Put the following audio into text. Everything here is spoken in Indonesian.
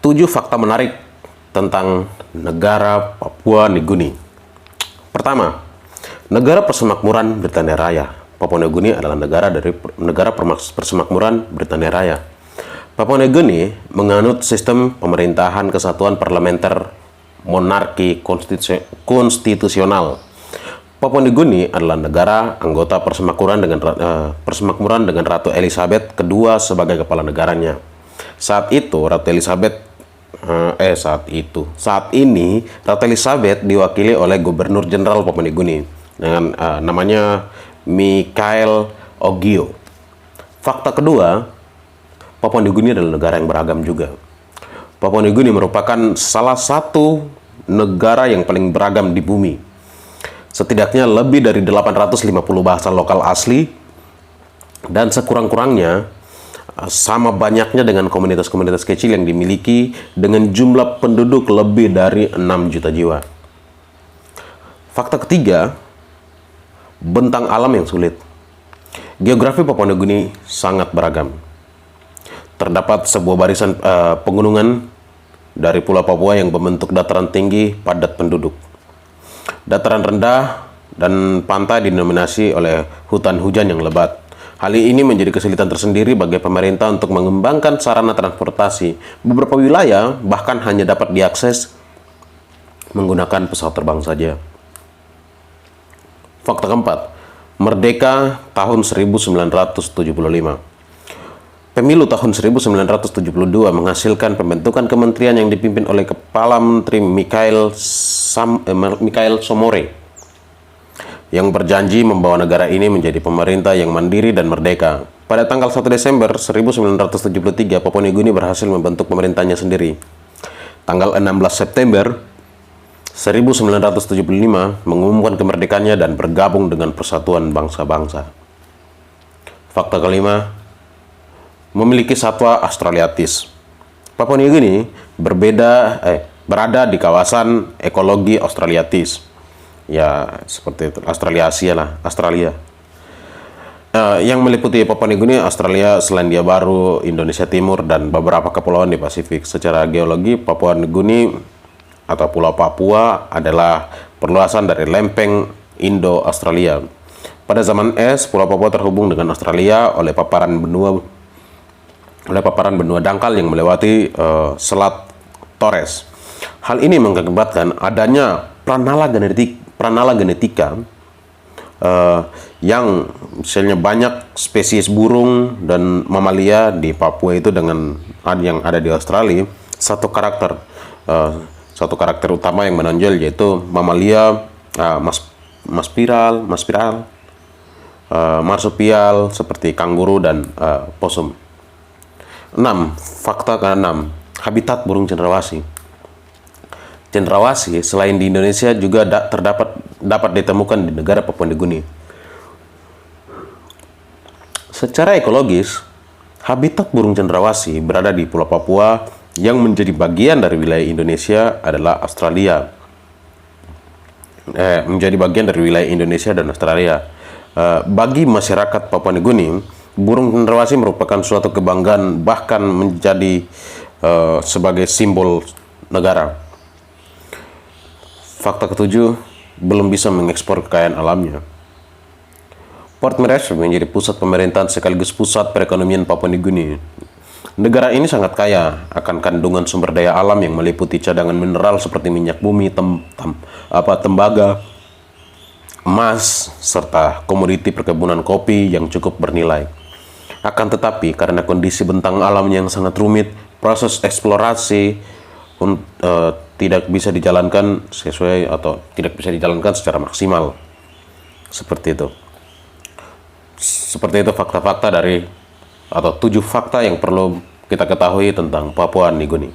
7 fakta menarik tentang negara Papua Nugini. Pertama, negara persemakmuran Britania Raya. Papua Nugini adalah negara persemakmuran Britania Raya. Papua Nugini menganut sistem pemerintahan kesatuan parlementer monarki konstitusional. Papua Nugini adalah negara anggota persemakmuran dengan Ratu Elizabeth II sebagai kepala negaranya. Saat ini Ratu Elizabeth diwakili oleh Gubernur Jenderal Papua Nugini dengan namanya Mikhail Ogiyo. Fakta kedua, Papua Nugini adalah negara yang beragam juga. Papua Nugini merupakan salah satu negara yang paling beragam di bumi. Setidaknya lebih dari 850 bahasa lokal asli, dan sekurang-kurangnya sama banyaknya dengan komunitas-komunitas kecil yang dimiliki dengan jumlah penduduk lebih dari 6 juta jiwa. Fakta ketiga, bentang alam yang sulit. Geografi Papua Nugini sangat beragam. Terdapat sebuah barisan pegunungan dari Pulau Papua yang membentuk dataran tinggi padat penduduk. Dataran rendah dan pantai didominasi oleh hutan hujan yang lebat. Hal ini menjadi kesulitan tersendiri bagi pemerintah untuk mengembangkan sarana transportasi. Beberapa wilayah bahkan hanya dapat diakses menggunakan pesawat terbang saja. Fakta keempat, merdeka tahun 1975. Pemilu tahun 1972 menghasilkan pembentukan kementerian yang dipimpin oleh Kepala Menteri Mikhail Somore yang berjanji membawa negara ini menjadi pemerintah yang mandiri dan merdeka. Pada tanggal 1 Desember 1973, Papua Nugini berhasil membentuk pemerintahnya sendiri. Tanggal 16 September 1975 mengumumkan kemerdekaannya dan bergabung dengan Persatuan Bangsa-Bangsa. Fakta kelima, memiliki satwa australiatis. Papua Nugini berada di kawasan ekologi australiatis. Ya, seperti itu. Australia. Yang meliputi Papua Nugini, Australia, Selandia Baru, Indonesia Timur, dan beberapa kepulauan di Pasifik. Secara geologi, Papua Nugini atau Pulau Papua adalah perluasan dari lempeng Indo-Australia. Pada zaman es, Pulau Papua terhubung dengan Australia oleh paparan benua dangkal yang melewati Selat Torres. Hal ini mengakibatkan adanya pranala genetika yang misalnya banyak spesies burung dan mamalia di Papua itu dengan yang ada di Australia. Satu karakter utama yang menonjol yaitu mamalia marsupial seperti kanguru dan possum. 6. Fakta ke-6, habitat burung cendrawasih. Cendrawasih selain di Indonesia juga dapat ditemukan di negara Papua Nugini. Secara ekologis, habitat burung cendrawasih berada di Pulau Papua yang menjadi bagian dari wilayah Indonesia adalah Australia. Dan Australia. Bagi masyarakat Papua Nugini, burung cendrawasih merupakan suatu kebanggaan, bahkan menjadi sebagai simbol negara. Fakta ketujuh, belum bisa mengekspor kekayaan alamnya. Port Moresby menjadi pusat pemerintahan sekaligus pusat perekonomian Papua Nugini. Negara ini sangat kaya akan kandungan sumber daya alam yang meliputi cadangan mineral seperti minyak bumi, tembaga, emas, serta komoditi perkebunan kopi yang cukup bernilai. Akan tetapi, karena kondisi bentang alamnya yang sangat rumit, proses eksplorasi tidak bisa dijalankan secara maksimal. Seperti itu fakta-fakta 7 fakta yang perlu kita ketahui tentang Papua Nugini.